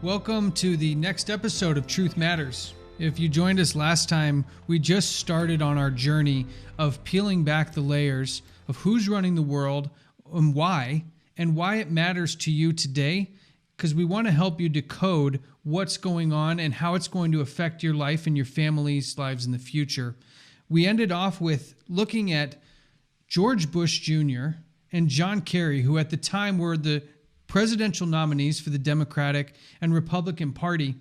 Welcome to the next episode of Truth Matters. If you joined us last time, we just started on our journey of peeling back the layers of who's running the world and why it matters to you today, because we want to help you decode what's going on and how it's going to affect your life and your family's lives in the future. We ended off with looking at George Bush Jr. and John Kerry, who at the time were the presidential nominees for the Democratic and Republican Party.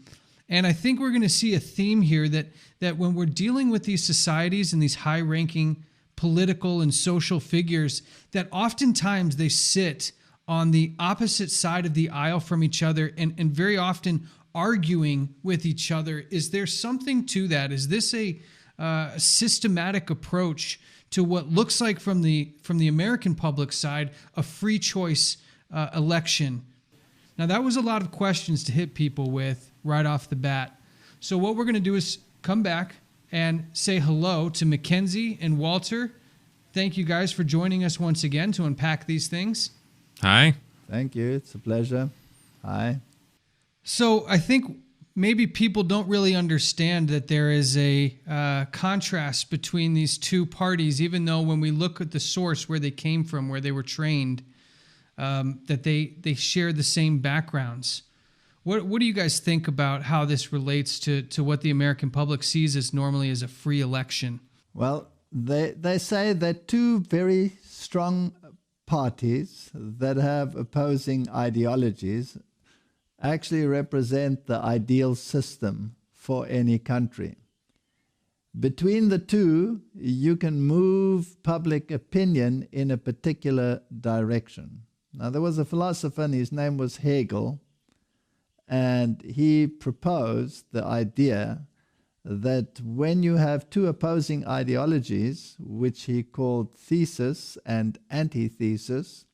And I think we're going to see a theme here that when we're dealing with these societies and these high-ranking political and social figures, that oftentimes they sit on the opposite side of the aisle from each other and very often arguing with each other. Is there something to that? Is this a systematic approach to what looks like from the American public side, a free choice election? Now, that was a lot of questions to hit people with right off the bat. So what we're going to do is come back and say hello to Mackenzie and Walter. Thank you guys for joining us once again to unpack these things. Hi. Thank you. It's a pleasure. Hi. So I think maybe people don't really understand that there is a contrast between these two parties, even though when we look at the source where they came from, where they were trained, that they share the same backgrounds. What do you guys think about how this relates to what the American public sees as normally as a free election? Well, they say that two very strong parties that have opposing ideologies actually represent the ideal system for any country. Between the two, you can move public opinion in a particular direction. Now, there was a philosopher, and his name was Hegel, and he proposed the idea that when you have two opposing ideologies, which he called thesis and antithesis,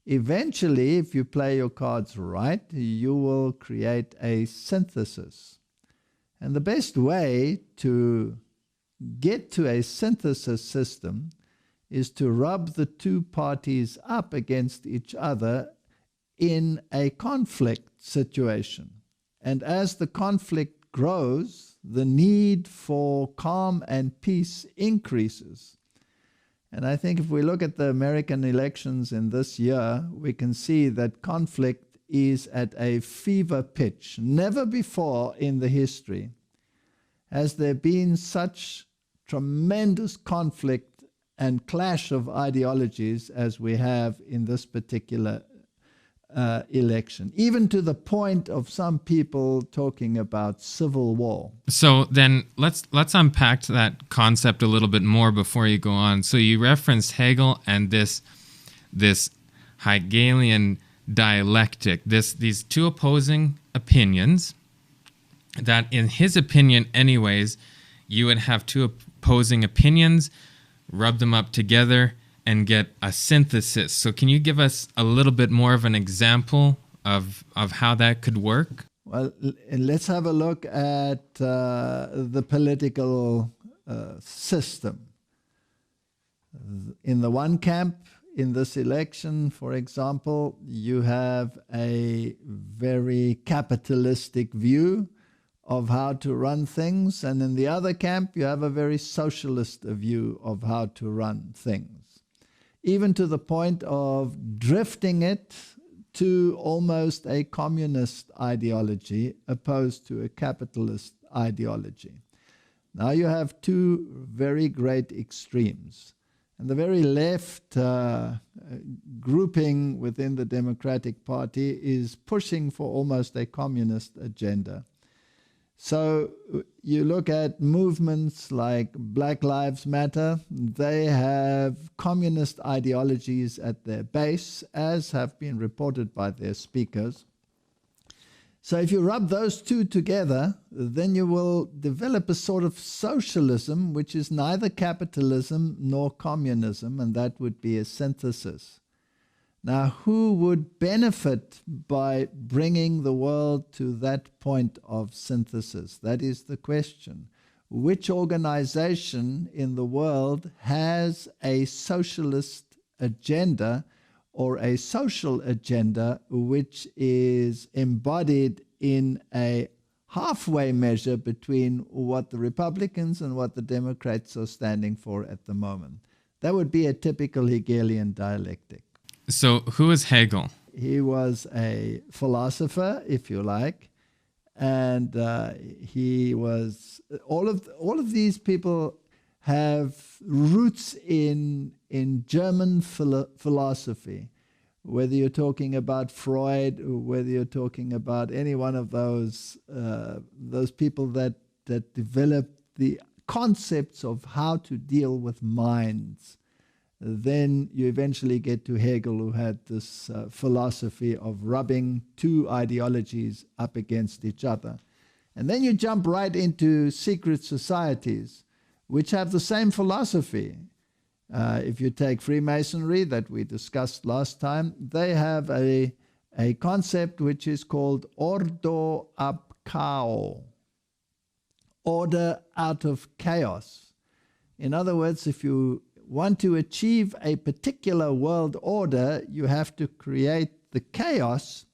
eventually, if you play your cards right, you will create a synthesis. And the best way to get to a synthesis system is to rub the two parties up against each other in a conflict situation. And as the conflict grows, the need for calm and peace increases. And I think if we look at the American elections in this year, we can see that conflict is at a fever pitch. Never before in the history has there been such tremendous conflict and clash of ideologies as we have in this particular election, even to the point of some people talking about civil war. So then let's unpack that concept a little bit more before you go on. So you referenced Hegel and this Hegelian dialectic, these two opposing opinions that, in his opinion anyways, you would have two opposing opinions, rub them up together, and get a synthesis. So can you give us a little bit more of an example of how that could work? Well, let's have a look at the political system. In the one camp, in this election, for example, you have a very capitalistic view of how to run things, and in the other camp, you have a very socialist view of how to run things. Even to the point of drifting it to almost a communist ideology opposed to a capitalist ideology. Now you have two very great extremes. And the very left grouping within the Democratic Party is pushing for almost a communist agenda. So you look at movements like Black Lives Matter, they have communist ideologies at their base, as have been reported by their speakers. So if you rub those two together, then you will develop a sort of socialism, which is neither capitalism nor communism, and that would be a synthesis. Now, who would benefit by bringing the world to that point of synthesis? That is the question. Which organization in the world has a socialist agenda or a social agenda which is embodied in a halfway measure between what the Republicans and what the Democrats are standing for at the moment. That would be a typical Hegelian dialectic. So who is Hegel? He was a philosopher, if you like, and he was all of these people have roots in German philosophy. Whether you're talking about Freud, or whether you're talking about any one of those people that developed the concepts of how to deal with minds, then you eventually get to Hegel, who had this philosophy of rubbing two ideologies up against each other. And then you jump right into secret societies, which have the same philosophy. If you take Freemasonry that we discussed last time, they have a concept which is called ordo ab chaos, order out of chaos. In other words, if you want to achieve a particular world order, you have to create the chaos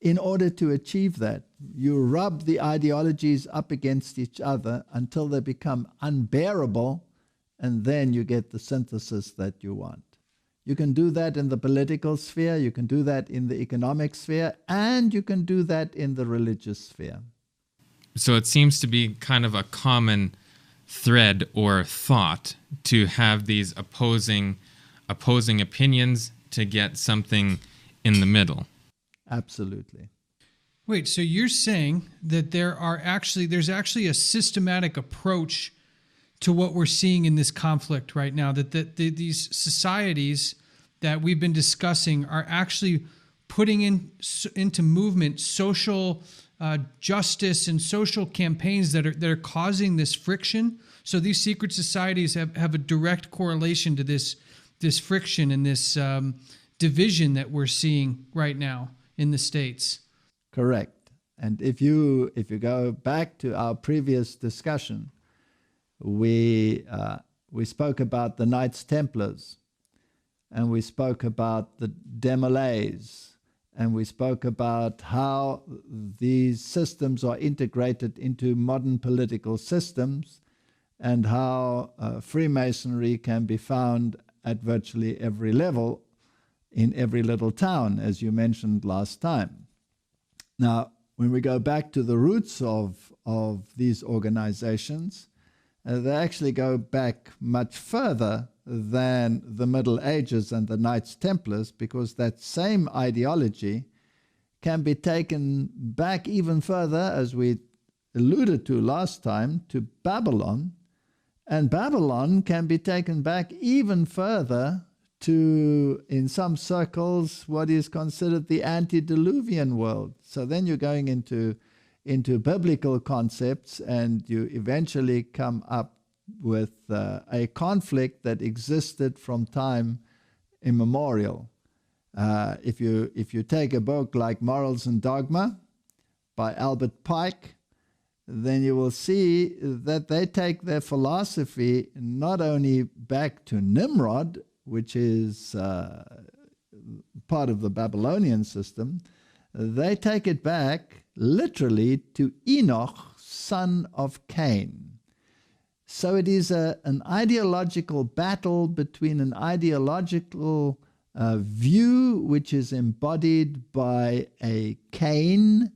in order to achieve that. You rub the ideologies up against each other until they become unbearable, and then you get the synthesis that you want. You can do that in the political sphere, you can do that in the economic sphere, and you can do that in the religious sphere. So it seems to be kind of a common thread or thought to have these opposing opinions to get something in the middle. Absolutely. Wait, so you're saying that there's actually a systematic approach to what we're seeing in this conflict right now, that these societies that we've been discussing are actually putting into movement social justice and social campaigns that are causing this friction. So these secret societies have a direct correlation to this friction and this division that we're seeing right now in the States. Correct. And if you go back to our previous discussion, we spoke about the Knights Templars, and we spoke about the Demolays, and we spoke about how these systems are integrated into modern political systems, and how Freemasonry can be found at virtually every level in every little town, as you mentioned last time. Now, when we go back to the roots of these organizations, they actually go back much further than the Middle Ages and the Knights Templars, because that same ideology can be taken back even further, as we alluded to last time, to Babylon. And Babylon can be taken back even further to, in some circles, what is considered the antediluvian world. So then you're going into biblical concepts, and you eventually come up with a conflict that existed from time immemorial. If you take a book like Morals and Dogma by Albert Pike, then you will see that they take their philosophy not only back to Nimrod, which is part of the Babylonian system, they take it back literally to Enoch, son of Cain. So it is an ideological battle between an ideological view which is embodied by a Cain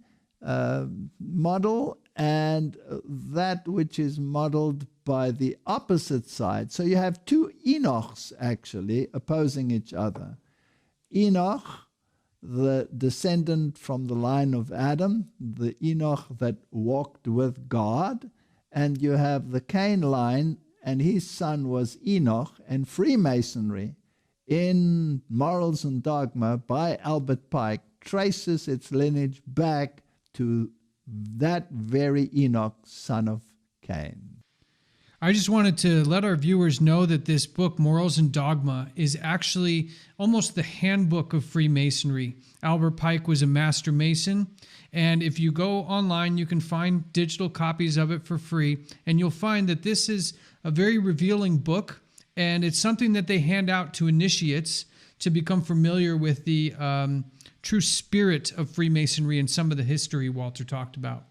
model, and that which is modeled by the opposite side. So you have two Enochs actually opposing each other. Enoch, the descendant from the line of Adam, the Enoch that walked with God, and you have the Cain line, and his son was Enoch. And Freemasonry, in Morals and Dogma by Albert Pike, traces its lineage back to that very Enoch, son of Cain. I just wanted to let our viewers know that this book, Morals and Dogma, is actually almost the handbook of Freemasonry. Albert Pike was a master Mason, and if you go online, you can find digital copies of it for free, and you'll find that this is a very revealing book, and it's something that they hand out to initiates to become familiar with the true spirit of Freemasonry and some of the history Walter talked about.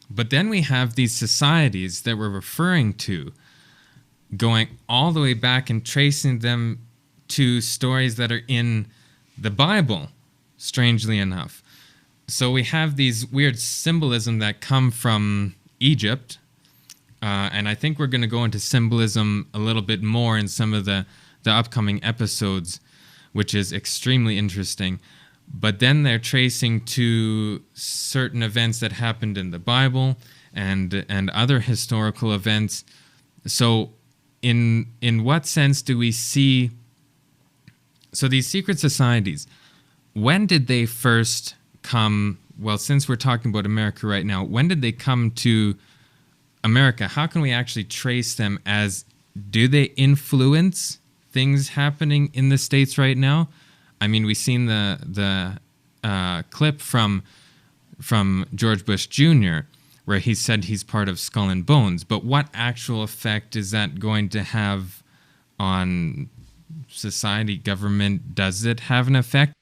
But then we have these societies that we're referring to, going all the way back and tracing them to stories that are in the Bible, strangely enough. So we have these weird symbolism that come from Egypt, and I think we're going to go into symbolism a little bit more in some of the upcoming episodes, which is extremely interesting. But then they're tracing to certain events that happened in the Bible and other historical events. So in what sense do we see... So these secret societies, when did they first come? Well, since we're talking about America right now, when did they come to America? How can we actually trace them as... Do they influence things happening in the States right now? I mean, we've seen the clip from George Bush Jr., where he said he's part of Skull and Bones. But what actual effect is that going to have on society, government? Does it have an effect?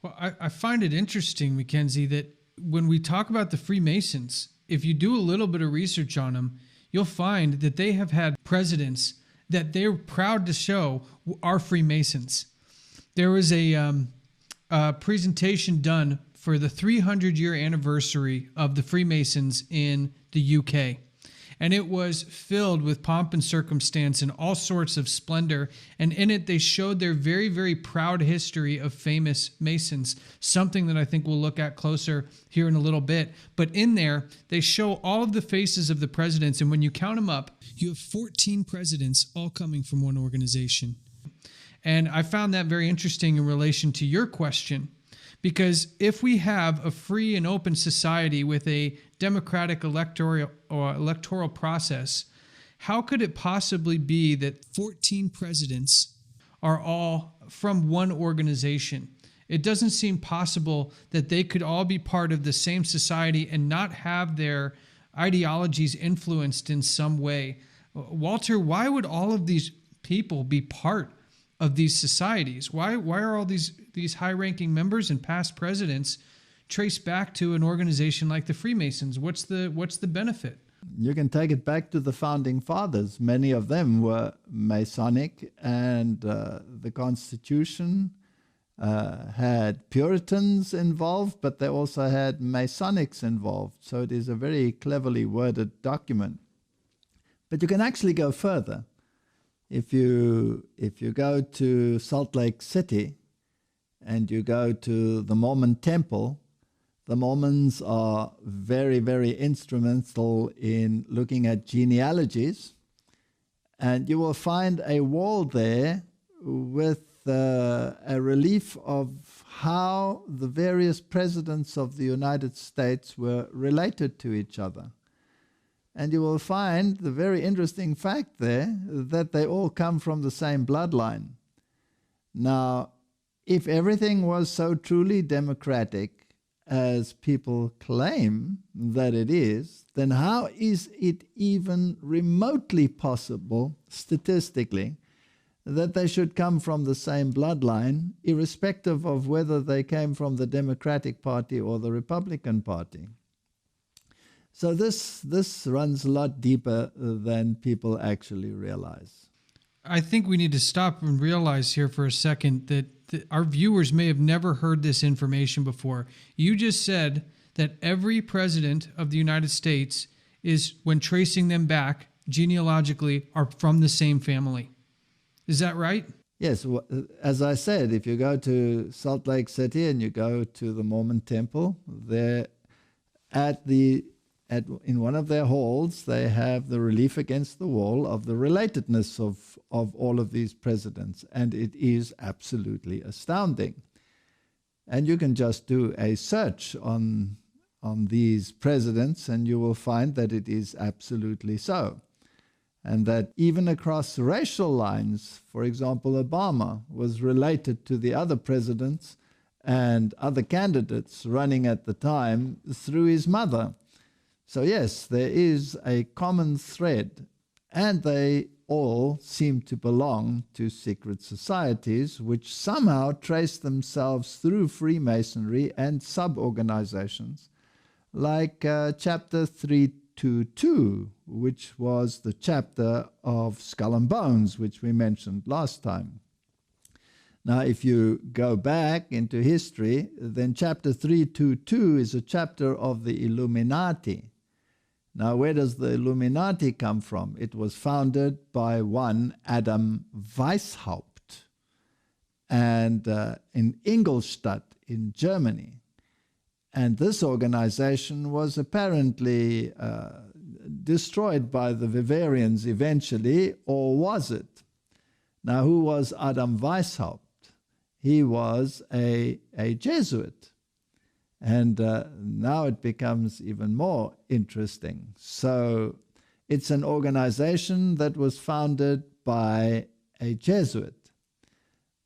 Well, I find it interesting, Mackenzie, that when we talk about the Freemasons, if you do a little bit of research on them, you'll find that they have had presidents that they're proud to show are Freemasons. There was a presentation done for the 300-year anniversary of the Freemasons in the UK. And it was filled with pomp and circumstance and all sorts of splendor. And in it, they showed their very, very proud history of famous Masons, something that I think we'll look at closer here in a little bit. But in there, they show all of the faces of the presidents. And when you count them up, you have 14 presidents all coming from one organization. And I found that very interesting in relation to your question, because if we have a free and open society with a democratic electoral process, how could it possibly be that 14 presidents are all from one organization? It doesn't seem possible that they could all be part of the same society and not have their ideologies influenced in some way. Walter, why would all of these people be part of these societies? Why are all these high-ranking members and past presidents traced back to an organization like the Freemasons? What's the benefit? You can take it back to the founding fathers. Many of them were Masonic, and the Constitution had Puritans involved, but they also had Masonics involved. So it is a very cleverly worded document. But you can actually go further. If you go to Salt Lake City and you go to the Mormon temple, the Mormons are very, very instrumental in looking at genealogies. And you will find a wall there with a relief of how the various presidents of the United States were related to each other. And you will find the very interesting fact there that they all come from the same bloodline. Now, if everything was so truly democratic as people claim that it is, then how is it even remotely possible, statistically, that they should come from the same bloodline, irrespective of whether they came from the Democratic Party or the Republican Party? So this runs a lot deeper than people actually realize. I think we need to stop and realize here for a second that our viewers may have never heard this information before. You just said that every president of the United States is, when tracing them back genealogically, are from the same family. Is that right? Yes. As I said, if you go to Salt Lake City and you go to the Mormon temple, there in one of their halls, they have the relief against the wall of the relatedness of all of these presidents. And it is absolutely astounding. And you can just do a search on these presidents and you will find that it is absolutely so. And that even across racial lines, for example, Obama was related to the other presidents and other candidates running at the time through his mother. So yes, there is a common thread. and they all seem to belong to secret societies which somehow trace themselves through Freemasonry and sub-organizations like chapter 322, which was the chapter of Skull and Bones, which we mentioned last time. Now, if you go back into history, then chapter 322 is a chapter of the Illuminati. Now, where does the Illuminati come from? It was founded by one Adam Weishaupt and in Ingolstadt in Germany. And this organization was apparently destroyed by the Bavarians eventually, or was it? Now, who was Adam Weishaupt? He was a Jesuit. And now it becomes even more interesting. So it's an organization that was founded by a Jesuit.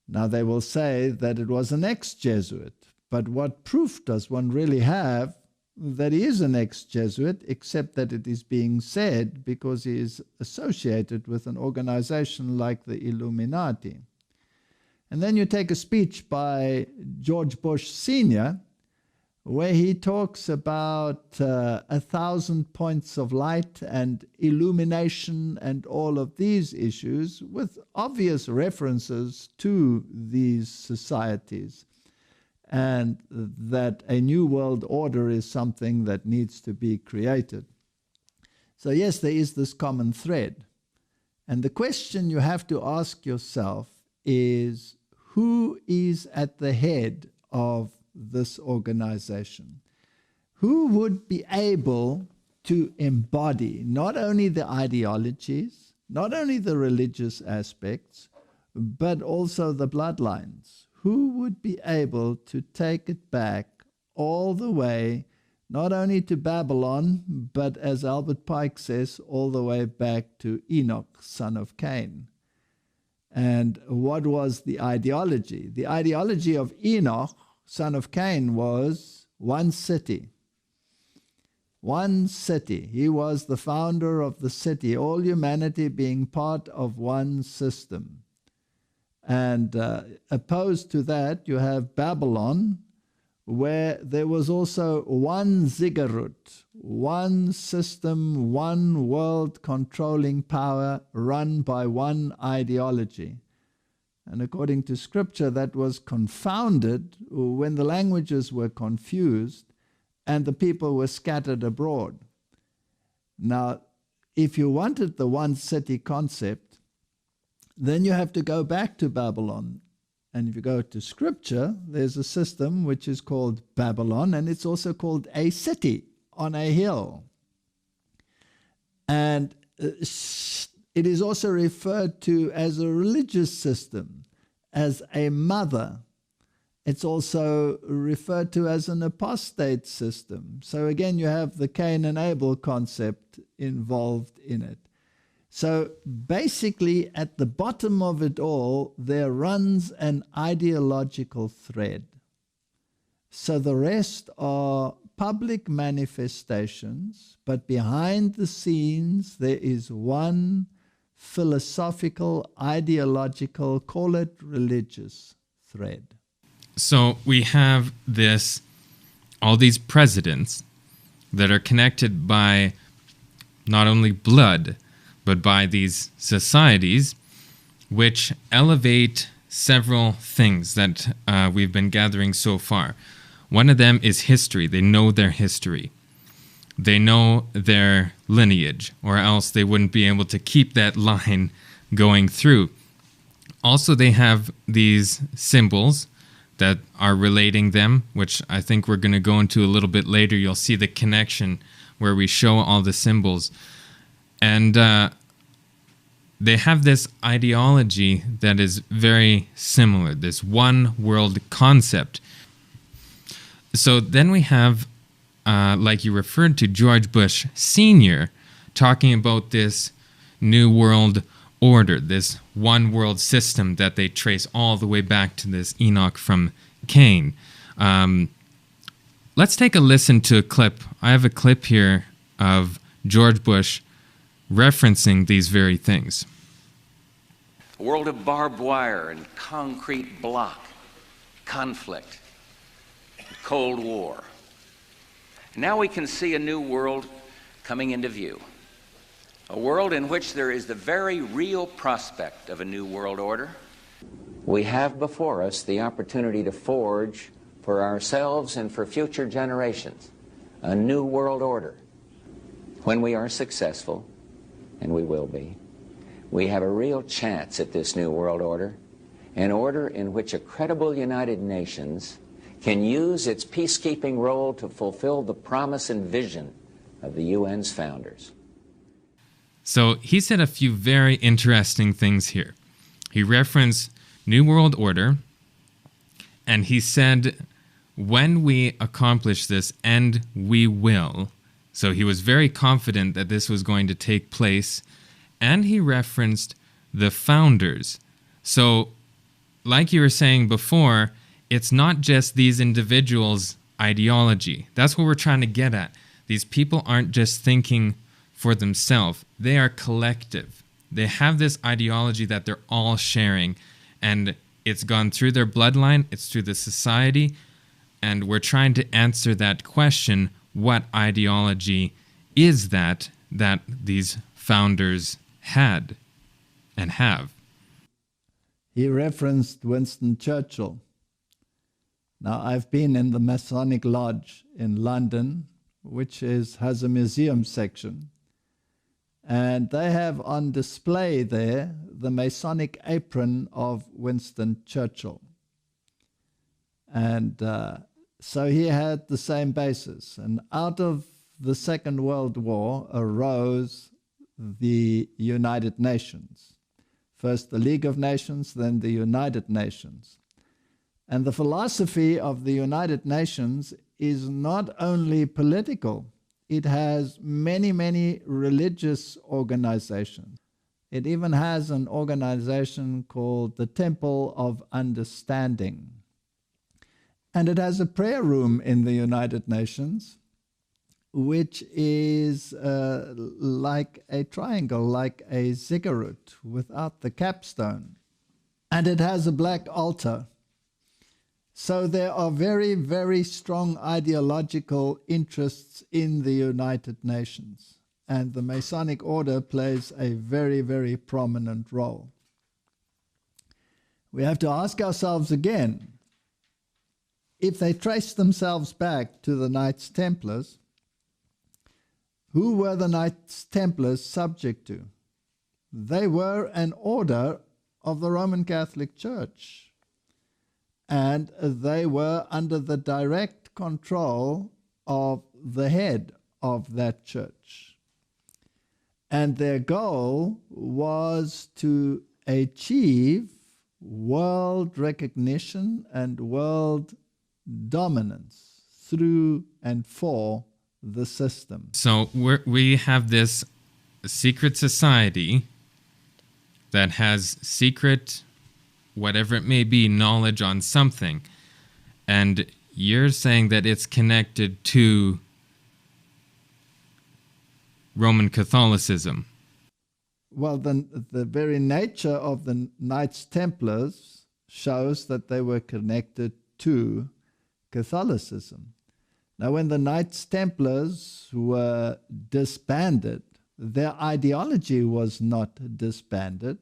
Now they will say that it was an ex-Jesuit, but what proof does one really have that he is an ex-Jesuit, except that it is being said because he is associated with an organization like the Illuminati? And then you take a speech by George Bush Sr., where he talks about 1,000 points of light and illumination and all of these issues with obvious references to these societies, and that a new world order is something that needs to be created. So yes, there is this common thread. And the question you have to ask yourself is, who is at the head of this organization? Who would be able to embody not only the ideologies, not only the religious aspects, but also the bloodlines? Who would be able to take it back all the way, not only to Babylon, but as Albert Pike says, all the way back to Enoch, son of Cain? And what was the ideology? The ideology of Enoch, son of Cain, was one city. One city. He was the founder of the city, all humanity being part of one system. And opposed to that, you have Babylon, where there was also one ziggurat, one system, one world controlling power run by one ideology. And according to scripture, that was confounded when the languages were confused and the people were scattered abroad. Now, if you wanted the one city concept, then you have to go back to Babylon. And if you go to scripture, there's a system which is called Babylon, and it's also called a city on a hill. And it is also referred to as a religious system, as a mother. It's also referred to as an apostate system. So again, you have the Cain and Abel concept involved in it. So basically, at the bottom of it all, there runs an ideological thread. So the rest are public manifestations, but behind the scenes, there is one philosophical, ideological, call it religious thread. So we have all these presidents that are connected by not only blood, but by these societies, which elevate several things that we've been gathering so far. One of them is history. They know their history. They know their lineage, or else they wouldn't be able to keep that line going through. Also, they have these symbols that are relating them, which I think we're going to go into a little bit later. You'll see the connection where we show all the symbols. And they have this ideology that is very similar, this one world concept. So then we have, like you referred to, George Bush Sr. talking about this new world order, this one world system that they trace all the way back to this Enoch from Cain. Let's take a listen to a clip. I have a clip here of George Bush referencing these very things. A world of barbed wire and concrete block, conflict, Cold War. And now we can see a new world coming into view. A world in which there is the very real prospect of a new world order. We have before us the opportunity to forge for ourselves and for future generations a new world order. When we are successful, and we will be, we have a real chance at this new world order, an order in which a credible United Nations can use its peacekeeping role to fulfill the promise and vision of the UN's founders. So he said a few very interesting things here. He referenced New World Order, and he said, when we accomplish this, and we will. So he was very confident that this was going to take place, and he referenced the founders. So, like you were saying before, it's not just these individuals' ideology. That's what we're trying to get at. These people aren't just thinking for themselves. They are collective. They have this ideology that they're all sharing, and it's gone through their bloodline, it's through the society, and we're trying to answer that question, what ideology is that these founders had and have? He referenced Winston Churchill. Now, I've been in the Masonic Lodge in London, which has a museum section. And they have on display there the Masonic apron of Winston Churchill. And so he had the same basis. And out of the Second World War arose the United Nations. First the League of Nations, then the United Nations. And the philosophy of the United Nations is not only political, it has many, many religious organizations. It even has an organization called the Temple of Understanding. And it has a prayer room in the United Nations, which is like a triangle, like a ziggurat without the capstone. And it has a black altar. So there are very, very strong ideological interests in the United Nations. And the Masonic Order plays a very, very prominent role. We have to ask ourselves again, if they trace themselves back to the Knights Templars, who were the Knights Templars subject to? They were an order of the Roman Catholic Church. And they were under the direct control of the head of that church. And their goal was to achieve world recognition and world dominance through and for the system. So we have this secret society that has secret, whatever it may be, knowledge on something. And you're saying that it's connected to Roman Catholicism. Well, the very nature of the Knights Templars shows that they were connected to Catholicism. Now, when the Knights Templars were disbanded, their ideology was not disbanded.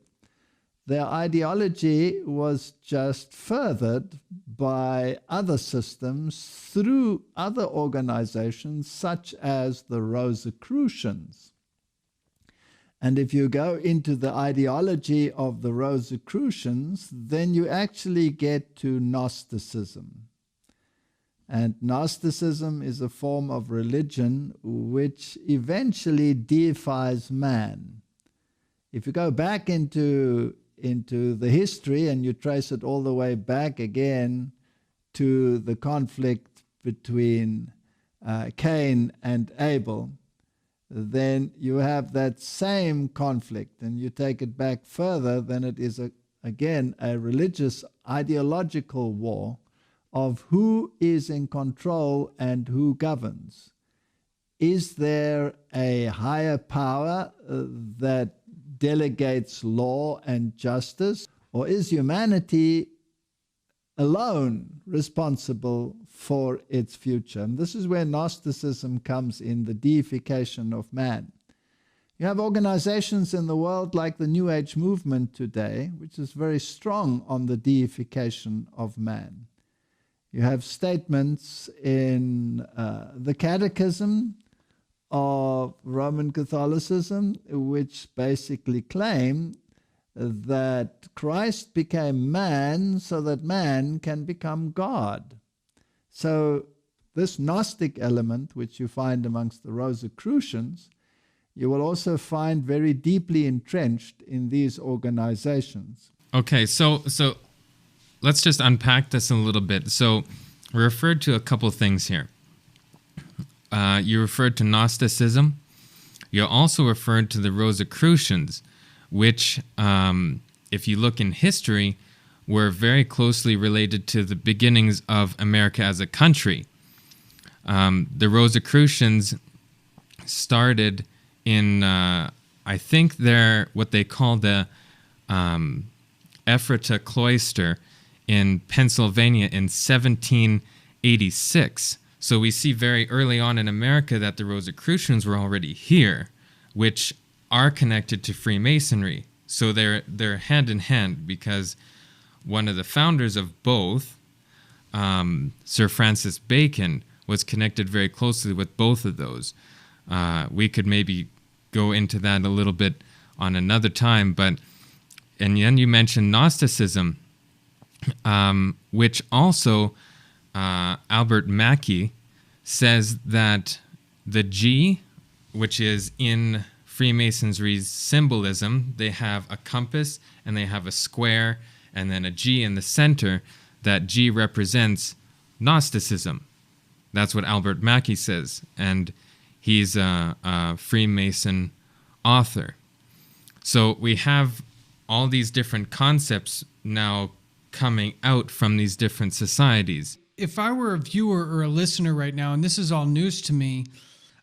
Their ideology was just furthered by other systems through other organizations such as the Rosicrucians. And if you go into the ideology of the Rosicrucians, then you actually get to Gnosticism. And Gnosticism is a form of religion which eventually deifies man. If you go back into the history and you trace it all the way back again to the conflict between Cain and Abel, then you have that same conflict, and you take it back further, then it is again a religious ideological war of who is in control and who governs. is there a higher power that delegates law and justice, or is humanity alone responsible for its future? And this is where Gnosticism comes in, the deification of man. You have organizations in the world like the New Age movement today, which is very strong on the deification of man. You have statements in the Catechism of Roman Catholicism, which basically claim that Christ became man so that man can become God. So this Gnostic element, which you find amongst the Rosicrucians, you will also find very deeply entrenched in these organizations. Okay, so let's just unpack this a little bit. So we referred to a couple things here. You referred to Gnosticism. You also referred to the Rosicrucians, which, if you look in history, were very closely related to the beginnings of America as a country. The Rosicrucians started in, I think they're what they call the Ephrata Cloister in Pennsylvania in 1786. So we see very early on in America that the Rosicrucians were already here, which are connected to Freemasonry. So they're hand in hand, because one of the founders of both, Sir Francis Bacon, was connected very closely with both of those. We could maybe go into that a little bit on another time, and then you mentioned Gnosticism, which also Albert Mackey says that the G, which is in Freemasonry's symbolism, they have a compass and they have a square and then a G in the center. That G represents Gnosticism. That's what Albert Mackey says, and he's a Freemason author. So we have all these different concepts now coming out from these different societies. If I were a viewer or a listener right now, and this is all news to me,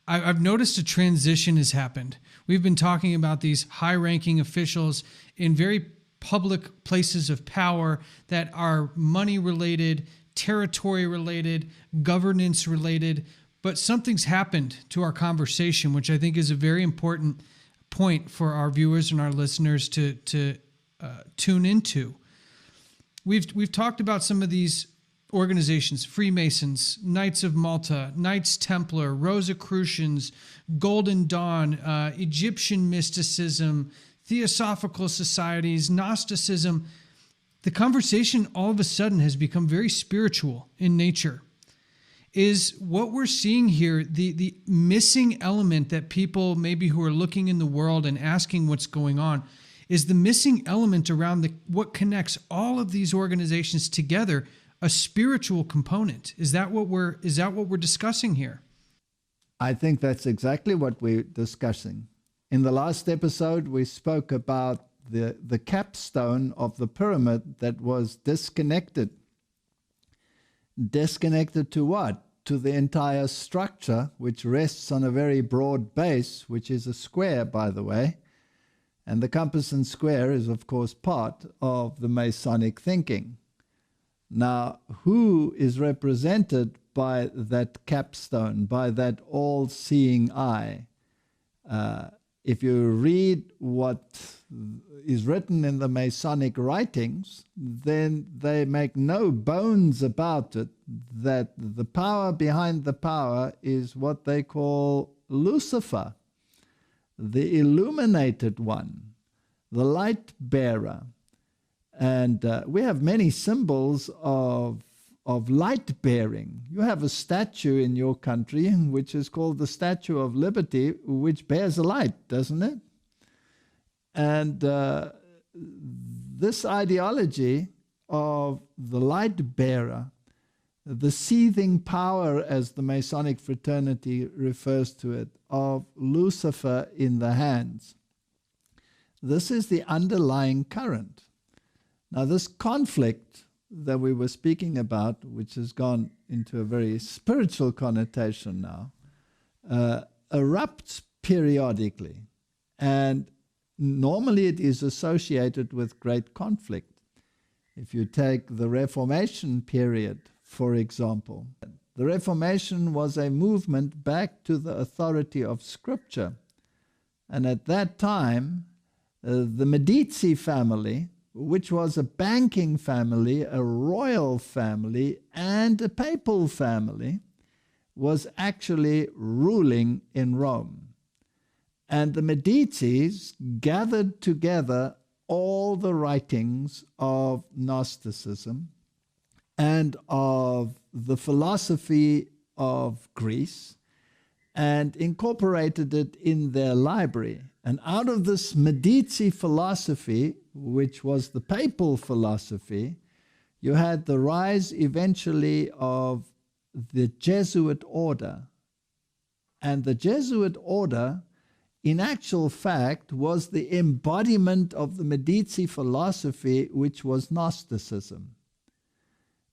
I've noticed a transition has happened. We've been talking about these high-ranking officials in very public places of power that are money-related, territory-related, governance-related, but something's happened to our conversation, which I think is a very important point for our viewers and our listeners to tune into. We've talked about some of these organizations: Freemasons, Knights of Malta, Knights Templar, Rosicrucians, Golden Dawn, Egyptian mysticism, Theosophical societies, Gnosticism. The conversation all of a sudden has become very spiritual in nature. Is what we're seeing here the missing element that people maybe who are looking in the world and asking what's going on, is the missing element around what connects all of these organizations together, a spiritual component? Is that what we're discussing here? I think that's exactly what we're discussing. In the last episode, we spoke about the capstone of the pyramid that was disconnected. Disconnected to what? To the entire structure, which rests on a very broad base, which is a square, by the way. And the compass and square is, of course, part of the Masonic thinking. Now, who is represented by that capstone, by that all-seeing eye? If you read what is written in the Masonic writings, then they make no bones about it that the power behind the power is what they call Lucifer, the illuminated one, the light bearer. And we have many symbols of light bearing. You have a statue in your country which is called the Statue of Liberty, which bears a light, doesn't it? And this ideology of the light bearer, the seething power, as the Masonic fraternity refers to it, of Lucifer in the hands, this is the underlying current. Now, this conflict that we were speaking about, which has gone into a very spiritual connotation now, erupts periodically, and normally it is associated with great conflict. If you take the Reformation period, for example, the Reformation was a movement back to the authority of Scripture. And at that time, the Medici family, which was a banking family, a royal family, and a papal family, was actually ruling in Rome. And the Medicis gathered together all the writings of Gnosticism and of the philosophy of Greece and incorporated it in their library. And out of this Medici philosophy, which was the papal philosophy, you had the rise eventually of the Jesuit order. And the Jesuit order, in actual fact, was the embodiment of the Medici philosophy, which was Gnosticism.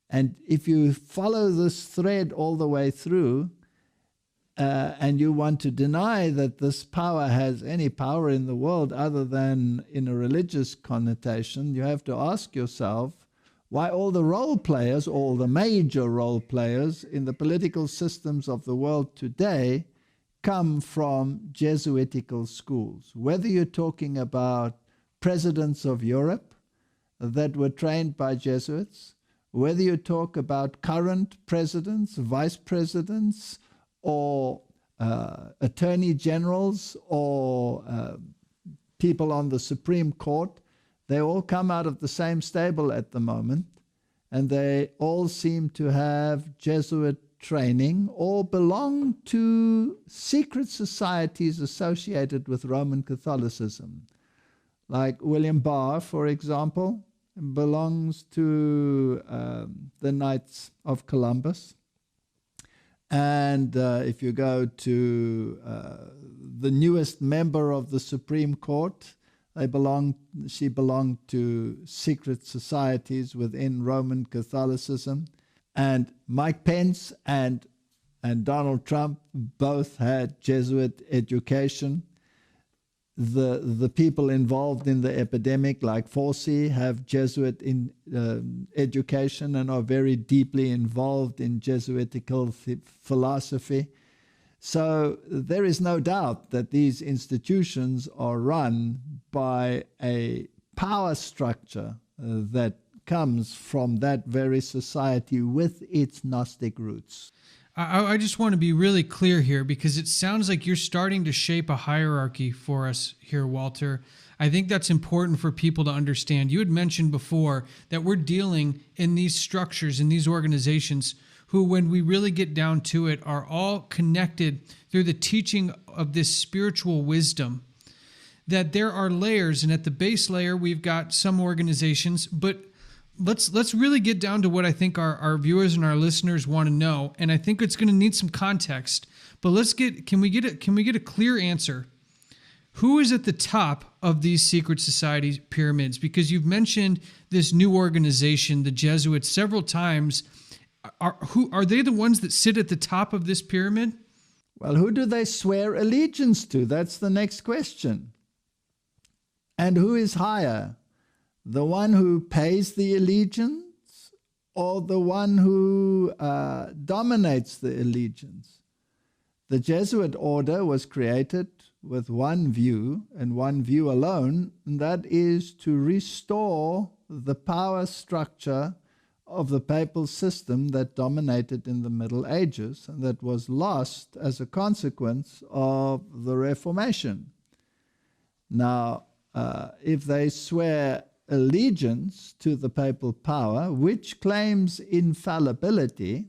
And if you follow this thread all the way through, and you want to deny that this power has any power in the world other than in a religious connotation, you have to ask yourself why all the role players, all the major role players in the political systems of the world today come from Jesuitical schools. Whether you're talking about presidents of Europe that were trained by Jesuits, whether you talk about current presidents, vice presidents, or attorney generals, or people on the Supreme Court, they all come out of the same stable at the moment, and they all seem to have Jesuit training or belong to secret societies associated with Roman Catholicism. Like William Barr, for example, belongs to the Knights of Columbus. And if you go to the newest member of the Supreme Court, she belonged to secret societies within Roman Catholicism. And Mike Pence and Donald Trump both had Jesuit education. The people involved in the epidemic, like Fauci, have Jesuit education and are very deeply involved in Jesuitical philosophy. So there is no doubt that these institutions are run by a power structure that comes from that very society with its Gnostic roots. I just want to be really clear here, because it sounds like you're starting to shape a hierarchy for us here, Walter. I think that's important for people to understand. You had mentioned before that we're dealing in these structures, in these organizations, who, when we really get down to it, are all connected through the teaching of this spiritual wisdom. That there are layers, and at the base layer, we've got some organizations, but let's really get down to what I think our viewers and our listeners want to know, and I think it's going to need some context. But can we get a clear answer? Who is at the top of these secret society pyramids? Because you've mentioned this new organization, the Jesuits, several times. Are they the ones that sit at the top of this pyramid? Well, who do they swear allegiance to? That's the next question. And who is higher? The one who pays the allegiance, or the one who dominates the allegiance? The Jesuit order was created with one view, and one view alone, and that is to restore the power structure of the papal system that dominated in the Middle Ages and that was lost as a consequence of the Reformation. Now, if they swear allegiance to the papal power, which claims infallibility,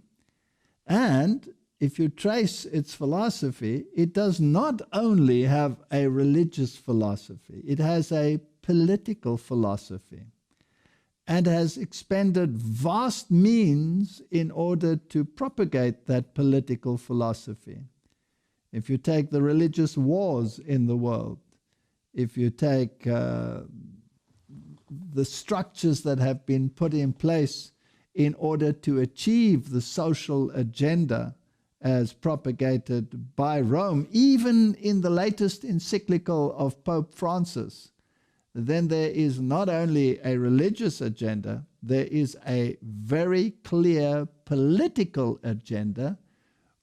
and if you trace its philosophy, it does not only have a religious philosophy, it has a political philosophy, and has expended vast means in order to propagate that political philosophy. If you take the religious wars in the world, if you take the structures that have been put in place in order to achieve the social agenda as propagated by Rome, even in the latest encyclical of Pope Francis, then there is not only a religious agenda, there is a very clear political agenda,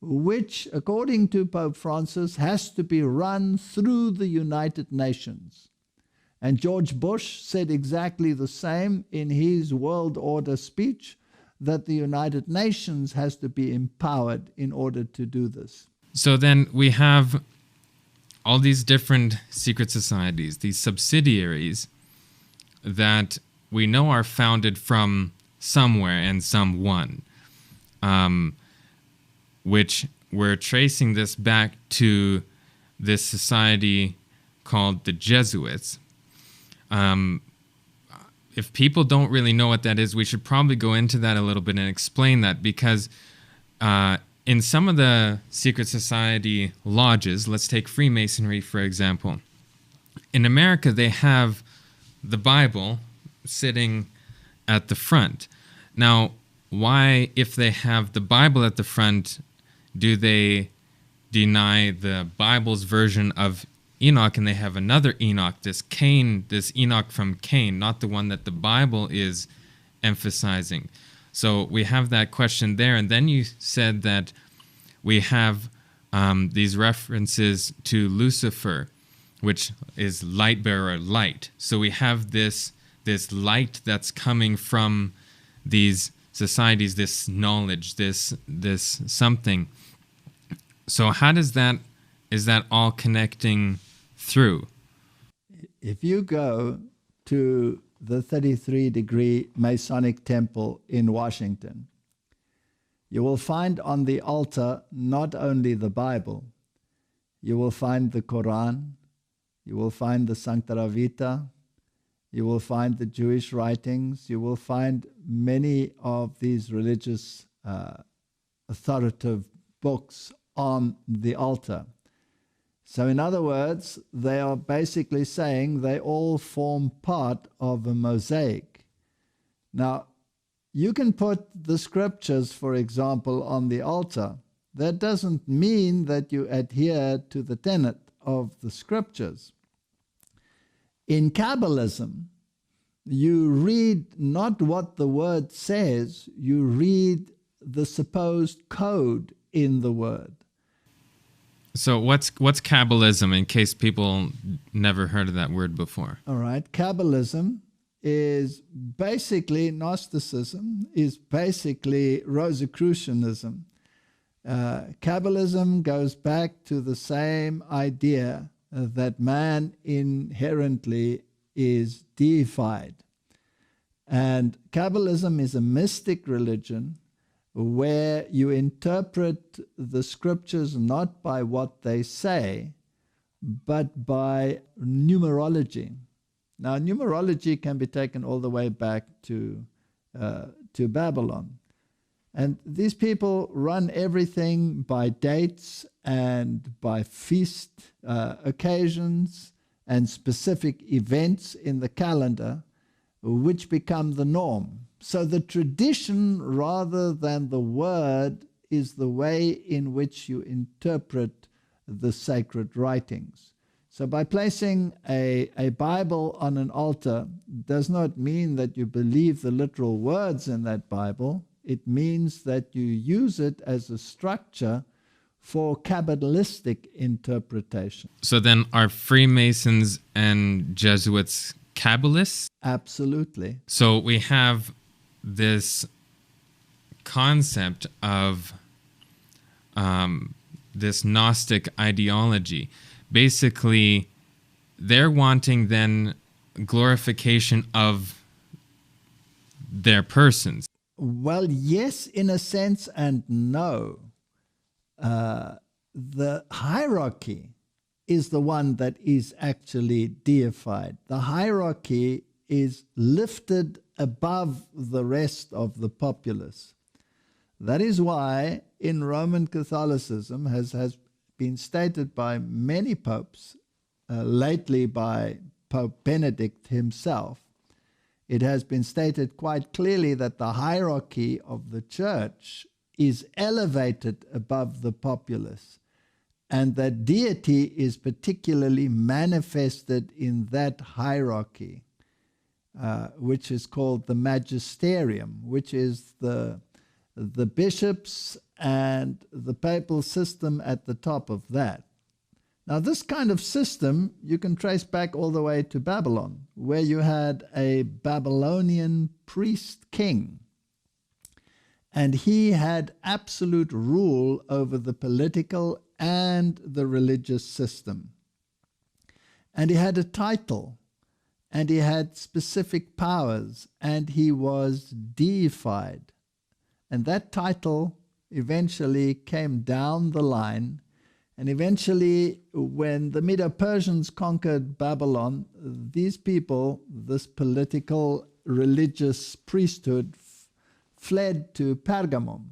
which, according to Pope Francis, has to be run through the United Nations. And George Bush said exactly the same in his World Order speech, that the United Nations has to be empowered in order to do this. So then we have all these different secret societies, these subsidiaries that we know are founded from somewhere and someone, which we're tracing this back to this society called the Jesuits. If people don't really know what that is, we should probably go into that a little bit and explain that, because in some of the secret society lodges, let's take Freemasonry, for example. In America, they have the Bible sitting at the front. Now, why, if they have the Bible at the front, do they deny the Bible's version of Enoch, and they have another Enoch, this Enoch from Cain, not the one that the Bible is emphasizing? So we have that question there. And then you said that we have these references to Lucifer, which is light bearer, light. So we have this light that's coming from these societies, this knowledge, this something. So how is that all connecting through? If you go to the 33-degree Masonic Temple in Washington, you will find on the altar not only the Bible, you will find the Quran, you will find the Sancta Vita, you will find the Jewish writings, you will find many of these religious authoritative books on the altar. So in other words, they are basically saying they all form part of a mosaic. Now, you can put the scriptures, for example, on the altar. That doesn't mean that you adhere to the tenet of the scriptures. In Kabbalism, you read not what the word says, you read the supposed code in the word. So what's Kabbalism, in case people never heard of that word before? All right. Kabbalism is basically Gnosticism, is basically Rosicrucianism. Kabbalism goes back to the same idea that man inherently is deified. And Kabbalism is a mystic religion where you interpret the scriptures not by what they say, but by numerology. Now, numerology can be taken all the way back to Babylon. And these people run everything by dates and by feast occasions and specific events in the calendar, which become the norm. So the tradition, rather than the word, is the way in which you interpret the sacred writings. So by placing a Bible on an altar does not mean that you believe the literal words in that Bible. It means that you use it as a structure for Kabbalistic interpretation. So then are Freemasons and Jesuits Kabbalists? Absolutely. So we have this concept of this Gnostic ideology. Basically, they're wanting then glorification of their persons. Well, yes, in a sense, and no. The hierarchy is the one that is actually deified. The hierarchy is lifted above the rest of the populace. That is why in Roman Catholicism has been stated by many popes, lately by Pope Benedict himself, it has been stated quite clearly that the hierarchy of the church is elevated above the populace, and that deity is particularly manifested in that hierarchy, which is called the magisterium, which is the bishops and the papal system at the top of that. Now, this kind of system you can trace back all the way to Babylon, where you had a Babylonian priest king, and he had absolute rule over the political and the religious system. And he had a title, and he had specific powers, and he was deified. And that title eventually came down the line. And eventually, when the Medo-Persians conquered Babylon, these people, this political, religious priesthood, fled to Pergamum.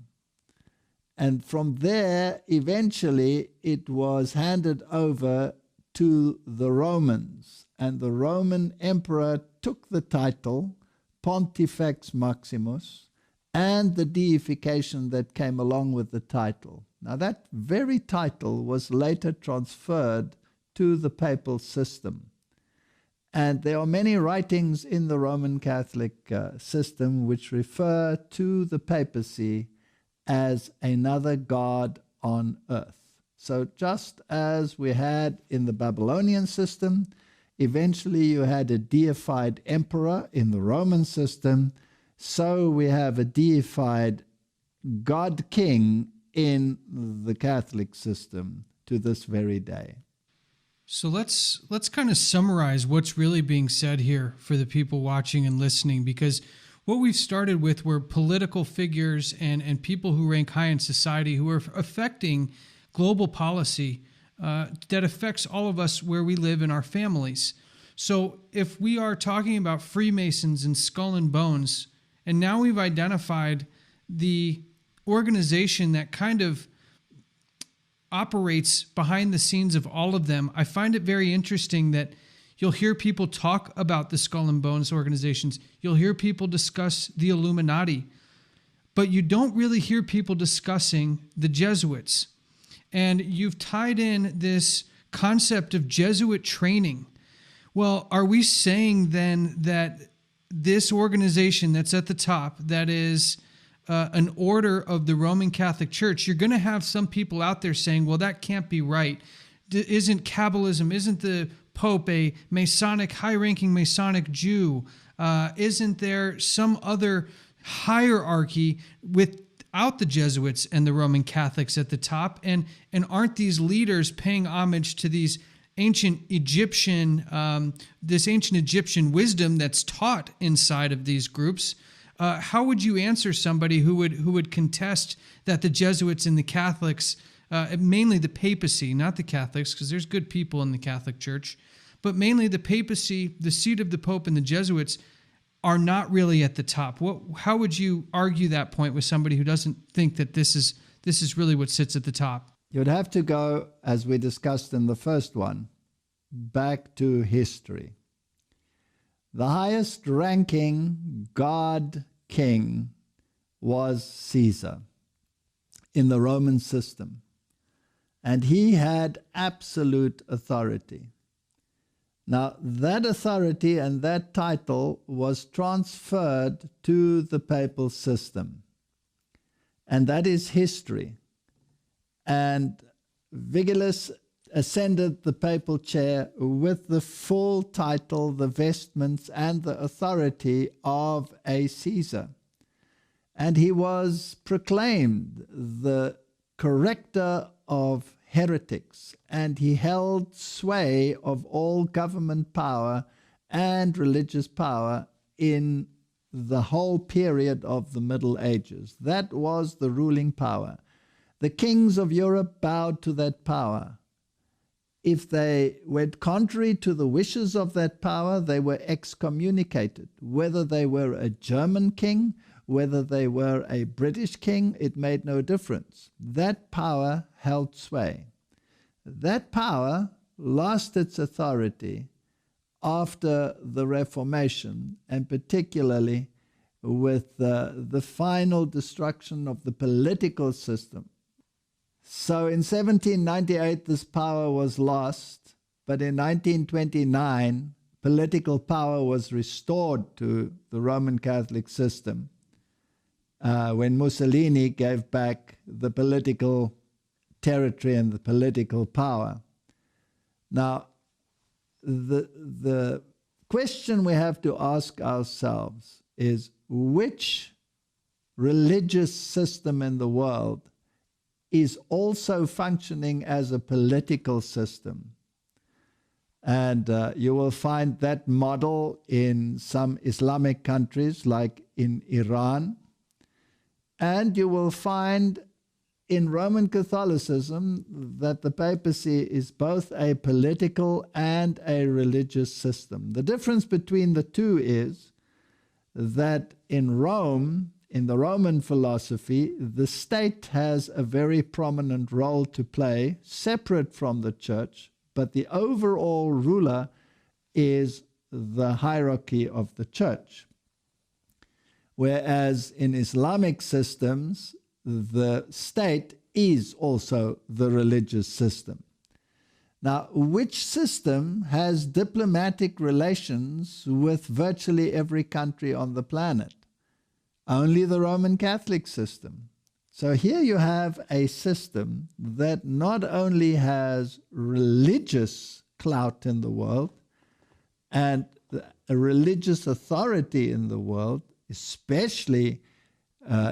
And from there, eventually, it was handed over to the Romans. And the Roman emperor took the title, Pontifex Maximus, and the deification that came along with the title. Now, that very title was later transferred to the papal system. And there are many writings in the Roman Catholic system which refer to the papacy as another god on earth. So just as we had in the Babylonian system, eventually you had a deified emperor in the Roman system, so we have a deified God King in the Catholic system to this very day. So let's kind of summarize what's really being said here for the people watching and listening, because what we've started with were political figures and people who rank high in society who are affecting global policy that affects all of us where we live in our families. So if we are talking about Freemasons and Skull and Bones, and now we've identified the organization that kind of operates behind the scenes of all of them, I find it very interesting that you'll hear people talk about the Skull and Bones organizations. You'll hear people discuss the Illuminati, but you don't really hear people discussing the Jesuits. And you've tied in this concept of Jesuit training. Well, are we saying then that this organization that's at the top, that is an order of the Roman Catholic Church, you're going to have some people out there saying, well, that can't be right. Isn't Kabbalism, isn't the Pope a Masonic, high-ranking Masonic Jew? Isn't there some other hierarchy without the Jesuits and the Roman Catholics at the top? And aren't these leaders paying homage to these ancient Egyptian, this ancient Egyptian wisdom that's taught inside of these groups? How would you answer somebody who would contest that the Jesuits and the Catholics, mainly the papacy, not the Catholics, because there's good people in the Catholic Church, but mainly the papacy, the seat of the Pope, and the Jesuits are not really at the top? How would you argue that point with somebody who doesn't think that this is really what sits at the top? You'd have to go, as we discussed in the first one, back to history. The highest ranking God king was Caesar in the Roman system, and he had absolute authority. Now, that authority and that title was transferred to the papal system, and that is history. And Vigilus ascended the papal chair with the full title, the vestments, and the authority of a Caesar. And he was proclaimed the corrector of heretics, and he held sway of all government power and religious power in the whole period of the Middle Ages. That was the ruling power. The kings of Europe bowed to that power. If they went contrary to the wishes of that power, they were excommunicated. Whether they were a German king, whether they were a British king, it made no difference. That power held sway. That power lost its authority after the Reformation, and particularly with the final destruction of the political system. So in 1798, this power was lost, but in 1929, political power was restored to the Roman Catholic system when Mussolini gave back the political territory and the political power. Now, the question we have to ask ourselves is, which religious system in the world is also functioning as a political system? And you will find that model in some Islamic countries like in Iran. And you will find in Roman Catholicism that the papacy is both a political and a religious system. The difference between the two is that in Rome, in the Roman philosophy, the state has a very prominent role to play, separate from the church, but the overall ruler is the hierarchy of the church. Whereas in Islamic systems, the state is also the religious system. Now, which system has diplomatic relations with virtually every country on the planet? Only the Roman Catholic system. So here you have a system that not only has religious clout in the world and a religious authority in the world, especially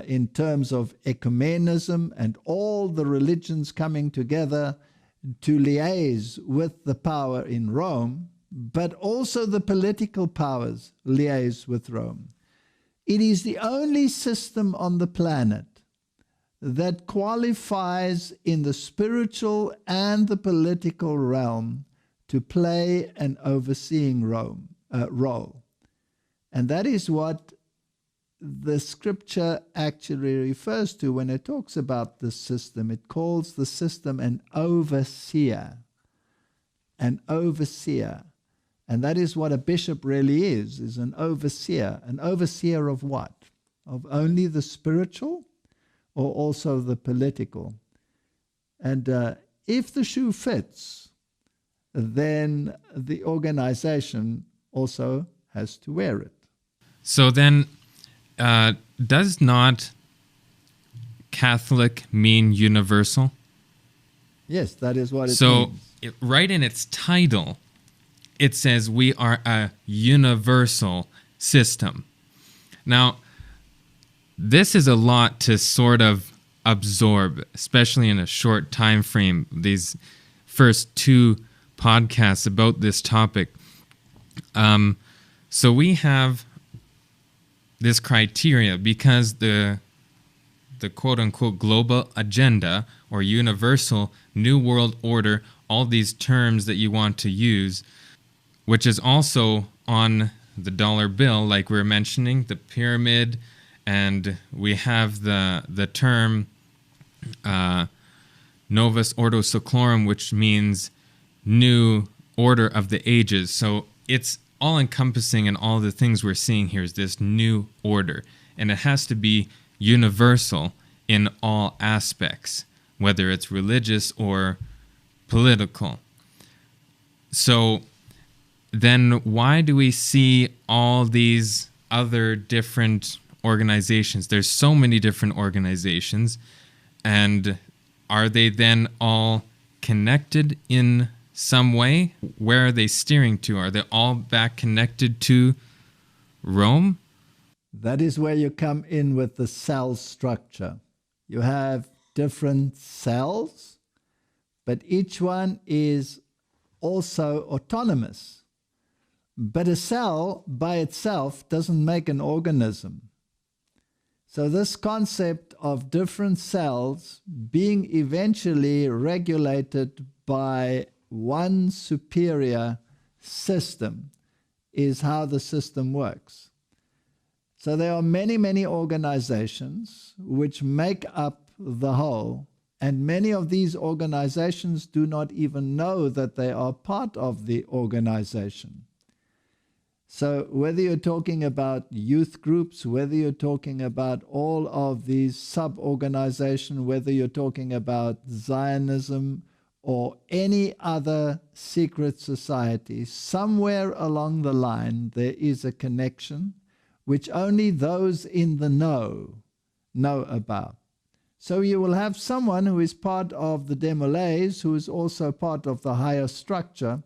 in terms of ecumenism and all the religions coming together to liaise with the power in Rome, but also the political powers liaise with Rome. It is the only system on the planet that qualifies in the spiritual and the political realm to play an overseeing role. And that is what the scripture actually refers to when it talks about this system. It calls the system an overseer. An overseer. And that is what a bishop really is an overseer. An overseer of what? Of only the spiritual or also the political? And if the shoe fits, then the organization also has to wear it. So then, does not Catholic mean universal? Yes, that is what it means. So, right in its title, it says we are a universal system. Now, this is a lot to sort of absorb, especially in a short time frame. These first two podcasts about this topic. So we have this criteria because the quote-unquote global agenda or universal new world order, all these terms that you want to use, which is also on the dollar bill, like we were mentioning, the pyramid, and we have the term Novus Ordo Seclorum, which means new order of the ages. So it's all-encompassing, and all the things we're seeing here is this new order. And it has to be universal in all aspects, whether it's religious or political. So then why do we see all these other different organizations? There's so many different organizations, and are they then all connected in some way? Where are they steering to? Are they all back connected to Rome? That is where you come in with the cell structure. You have different cells, but each one is also autonomous. But a cell by itself doesn't make an organism. So this concept of different cells being eventually regulated by one superior system is how the system works. So there are many, many organizations which make up the whole, and many of these organizations do not even know that they are part of the organization. So whether you're talking about youth groups, whether you're talking about all of these sub-organizations, whether you're talking about Zionism or any other secret society, somewhere along the line there is a connection which only those in the know about. So you will have someone who is part of the Demolays, who is also part of the higher structure,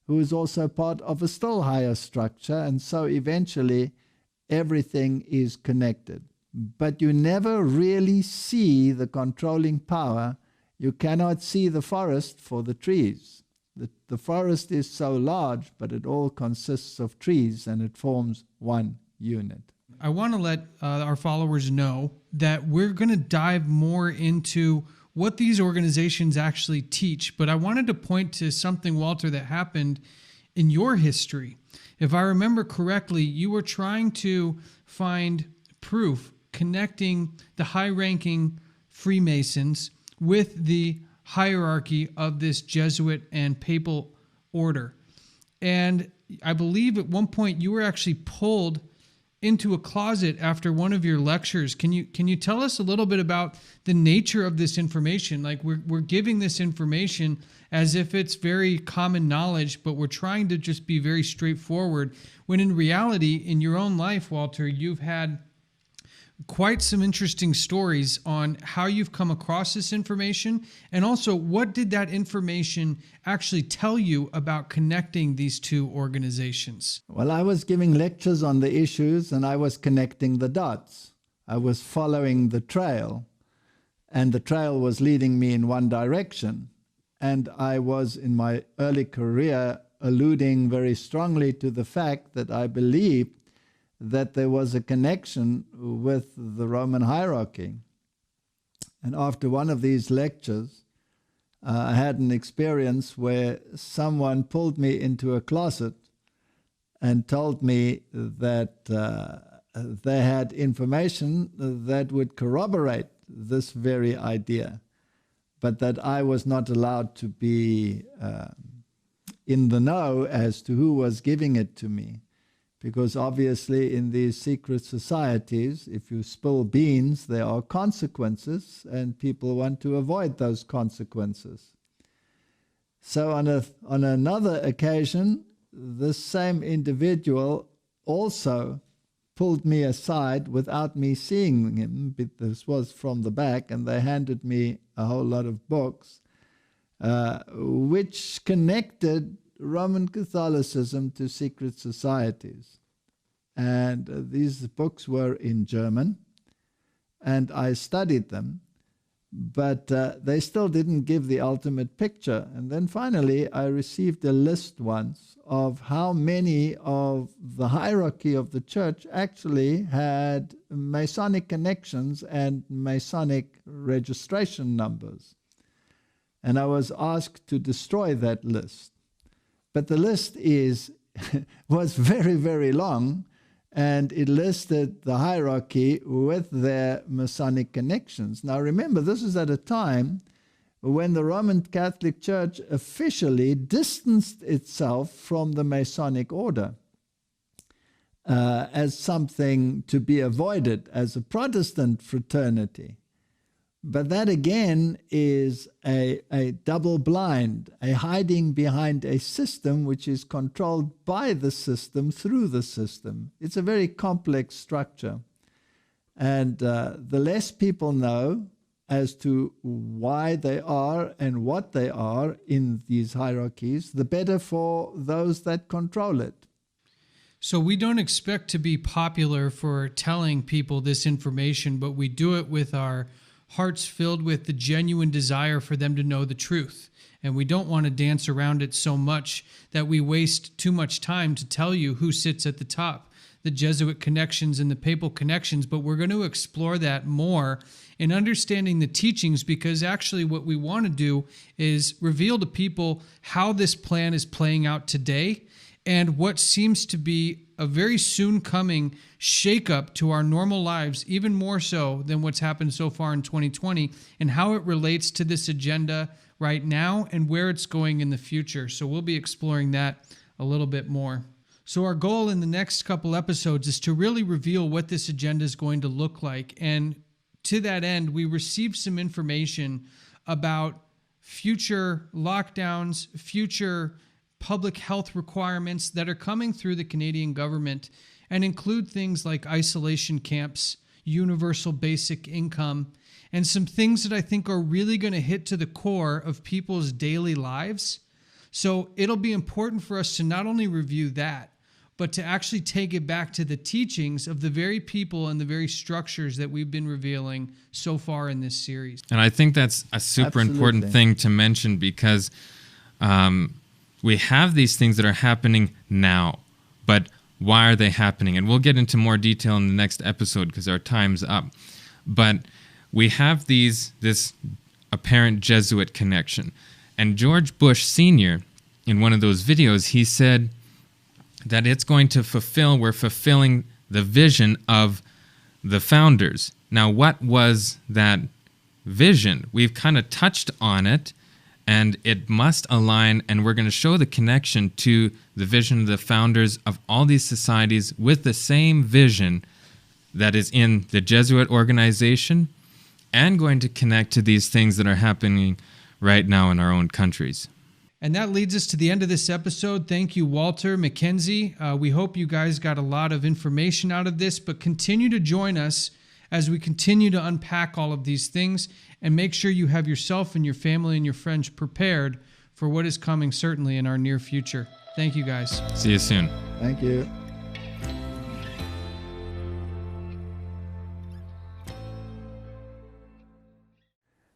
who is also part of a still higher structure, and so eventually everything is connected. But you never really see the controlling power. You cannot see the forest for the trees. The forest is so large, but it all consists of trees, and it forms one unit. I want to let our followers know that we're going to dive more into what these organizations actually teach, but I wanted to point to something, Walter, that happened in your history. If I remember correctly, you were trying to find proof connecting the high-ranking Freemasons with the hierarchy of this Jesuit and papal order. And I believe at one point you were actually pulled into a closet after one of your lectures. Can you tell us a little bit about the nature of this information? Like we're giving this information as if it's very common knowledge, but we're trying to just be very straightforward, when in reality, in your own life, Walter, you've had quite some interesting stories on how you've come across this information, and also what did that information actually tell you about connecting these two organizations? Well, I was giving lectures on the issues and I was connecting the dots. I was following the trail, and the trail was leading me in one direction. And I was, in my early career, alluding very strongly to the fact that I believed that there was a connection with the Roman hierarchy. And after one of these lectures, I had an experience where someone pulled me into a closet and told me that they had information that would corroborate this very idea, but that I was not allowed to be in the know as to who was giving it to me. Because obviously in these secret societies, if you spill beans, there are consequences, and people want to avoid those consequences. So on another occasion, this same individual also pulled me aside without me seeing him. This was from the back, and they handed me a whole lot of books, which connected Roman Catholicism to secret societies. And these books were in German, and I studied them, but they still didn't give the ultimate picture. And then finally I received a list once of how many of the hierarchy of the church actually had Masonic connections and Masonic registration numbers. And I was asked to destroy that list. But the list was very, very long, and it listed the hierarchy with their Masonic connections. Now remember, this is at a time when the Roman Catholic Church officially distanced itself from the Masonic order as something to be avoided, as a Protestant fraternity. But that again is a double blind, a hiding behind a system which is controlled by the system through the system. It's a very complex structure. And the less people know as to why they are and what they are in these hierarchies, the better for those that control it. So we don't expect to be popular for telling people this information, but we do it with our hearts filled with the genuine desire for them to know the truth. And we don't want to dance around it so much that we waste too much time to tell you who sits at the top, the Jesuit connections and the papal connections, but we're going to explore that more in understanding the teachings, because actually what we want to do is reveal to people how this plan is playing out today and what seems to be a very soon coming shakeup to our normal lives, even more so than what's happened so far in 2020, and how it relates to this agenda right now and where it's going in the future. So we'll be exploring that a little bit more. So our goal in the next couple episodes is to really reveal what this agenda is going to look like. And to that end, we received some information about future lockdowns, future public health requirements that are coming through the Canadian government and include things like isolation camps, universal basic income, and some things that I think are really going to hit to the core of people's daily lives. So it'll be important for us to not only review that, but to actually take it back to the teachings of the very people and the very structures that we've been revealing so far in this series. And I think that's a super important thing to mention, because we have these things that are happening now, but why are they happening? And we'll get into more detail in the next episode because our time's up. But we have this apparent Jesuit connection. And George Bush Sr., in one of those videos, he said that it's going to we're fulfilling the vision of the founders. Now, what was that vision? We've kind of touched on it, and it must align, and we're going to show the connection to the vision of the founders of all these societies with the same vision that is in the Jesuit organization, and going to connect to these things that are happening right now in our own countries. And that leads us to the end of this episode. Thank you, Walter, Mackenzie. We hope you guys got a lot of information out of this, but continue to join us as we continue to unpack all of these things, and make sure you have yourself and your family and your friends prepared for what is coming certainly in our near future. Thank you, guys. See you soon. Thank you.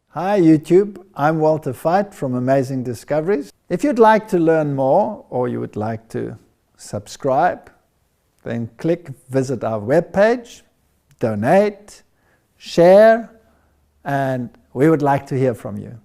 Hi YouTube, I'm Walter Veit from Amazing Discoveries. If you'd like to learn more, or you would like to subscribe, then visit our webpage, donate, share, and we would like to hear from you.